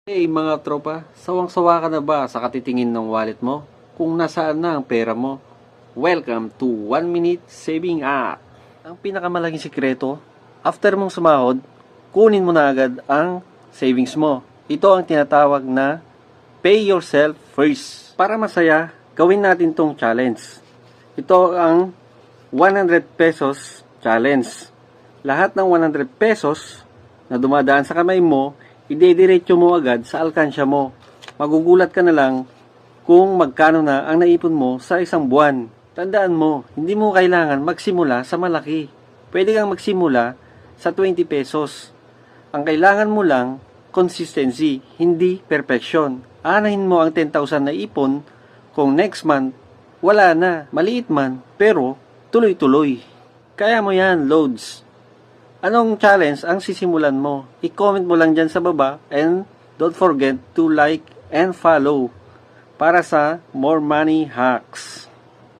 Hey mga tropa, sawang-sawa ka na ba sa katitingin ng wallet mo? Kung nasaan na ang pera mo? Welcome to 1 Minute Saving App. Ang pinakamalaking sikreto, after mong sumahod, kunin mo na agad ang savings mo. Ito ang tinatawag na pay yourself first. Para masaya, gawin natin tong challenge. Ito ang 100 pesos challenge. Lahat ng 100 pesos na dumadaan sa kamay mo, idediretso mo agad sa alkansya mo. Magugulat ka na lang kung magkano na ang naipon mo sa isang buwan. Tandaan mo, hindi mo kailangan magsimula sa malaki. Pwede kang magsimula sa 20 pesos. Ang kailangan mo lang, consistency, hindi perfection. Anahin mo ang 10,000 na ipon kung next month, wala na, maliit man, pero tuloy-tuloy. Kaya mo yan, loads. Anong challenge ang sisimulan mo? I-comment mo lang dyan sa baba and don't forget to like and follow para sa more money hacks.